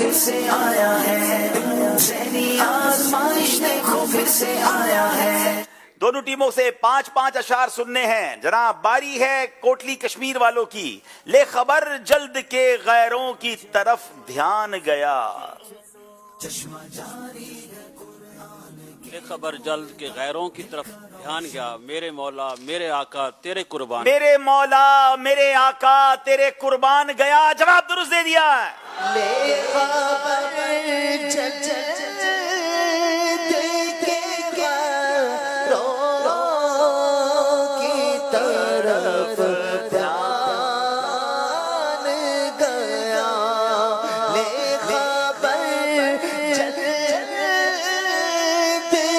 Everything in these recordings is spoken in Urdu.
پھر سے آیا ہے، ذہنی آزمائش دیکھو پھر سے آیا ہے۔ دونوں ٹیموں سے 5-5 اشعار سننے ہیں۔ جناب باری ہے کوٹلی کشمیر والوں کی۔ لے خبر جلد کے غیروں کی طرف دھیان گیا، لے خبر جلد کے غیروں کی طرف دھیان گیا، میرے مولا میرے آقا تیرے قربان، میرے مولا میرے آقا تیرے قربان گیا۔ جواب درست دے دیا ہے۔ لے خبر جلد کے غیروں کی طرف دھیان گیا، لے خبر جلد کے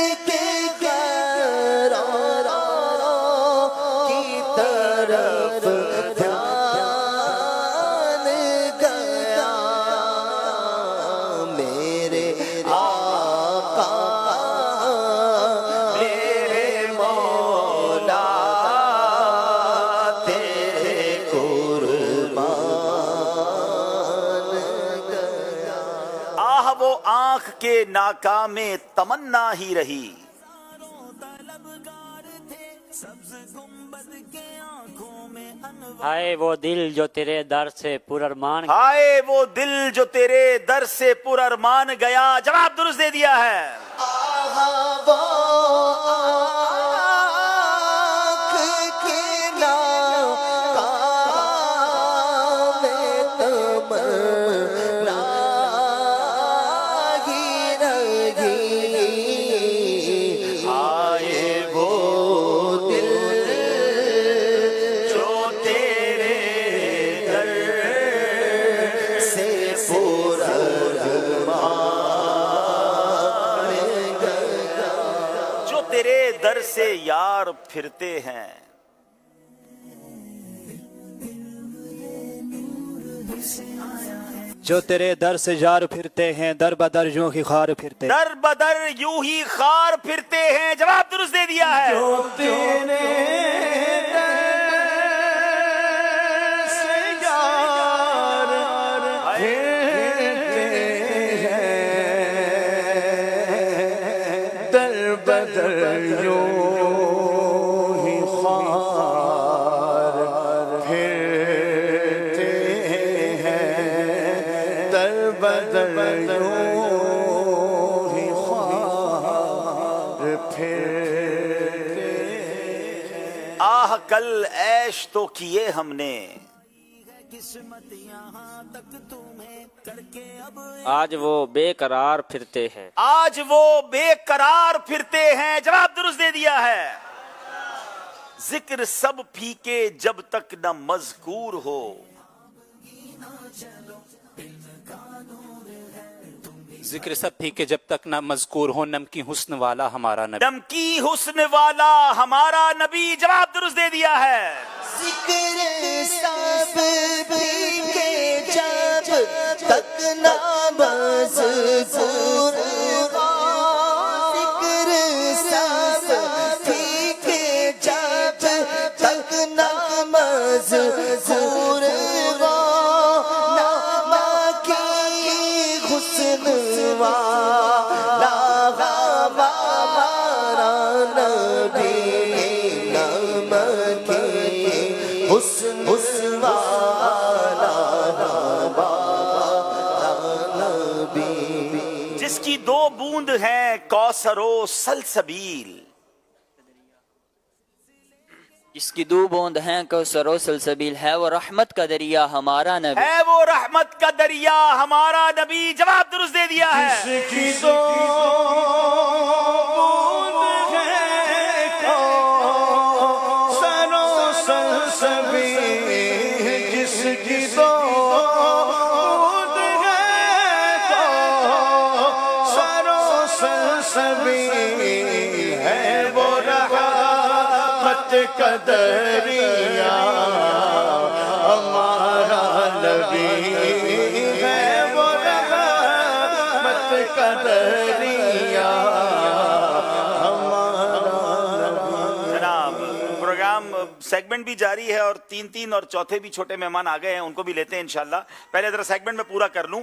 غیروں کی طرف دھیان گیا، میرے آقا میرے مولا تیرے قربان گیا۔ آہ وہ آنکھ کے ناکام تمنا ہی رہی، ہائے وہ دل جو تیرے در سے پر ارمان، ہائے وہ دل جو تیرے در سے پر ارمان گیا۔ جواب درست دے دیا ہے۔ وہ آنکھ کے ناکام تمنا ہی رہی، آئے وہ دل جو تیرے در سے پر جو تیرے در سے یار پھرتے ہیں، جو تیرے در سے یار پھرتے ہیں، در بدر یوں ہی خار پھرتے، در بدر یوں ہی خار پھرتے ہیں۔ جواب درست دے دیا ہے۔ در بدر یوں ہی خار پھرتے ہیں، در بدر یوں ہی خار پھرتے ہیں۔ آہ کل عیش تو کیے ہم نے، آج وہ بے قرار پھرتے ہیں، آج وہ بے قرار پھرتے ہیں۔ جواب درست دے دیا ہے۔ ذکر سب پھیکے جب تک نہ مذکور ہو، ذکر سب پھیکے جب تک نہ مذکور ہو، نمکی حسن والا ہمارا نبی، دمکی حسن والا ہمارا نبی۔ جواب درست دے دیا ہے۔ ذکر سب پھیکے جب تک نہ مذکور ہو، ذکر سب پھیکے جب تک نہ مذکور ہو، نام کی حسن والا ہمارا نبی، نام کی حسن والا ہمارا نبی۔ جس کی دو بوند ہیں کوثر و سلسبیل، جس کی دو بوند ہیں کوثر و سلسبیل، ہے وہ رحمت کا دریا ہمارا نبی، ہے وہ رحمت کا دریا ہمارا نبی۔ جواب درست دے دیا ہے۔ جس کی دو بوند ہے کوثر و سلسبیل، جس کی دو بوند ہے کوثر و سلسبیل، ہے وہ رحمت کا دریا ہمارا نبی، ہے وہ رحمت کا دریا ہمارا نبی۔ جناب پروگرام سیگمنٹ بھی جاری ہے اور 3 اور چوتھے بھی چھوٹے مہمان آ گئے ہیں، ان کو بھی لیتے ہیں انشاءاللہ۔ پہلے ذرا سیگمنٹ میں پورا کر لوں۔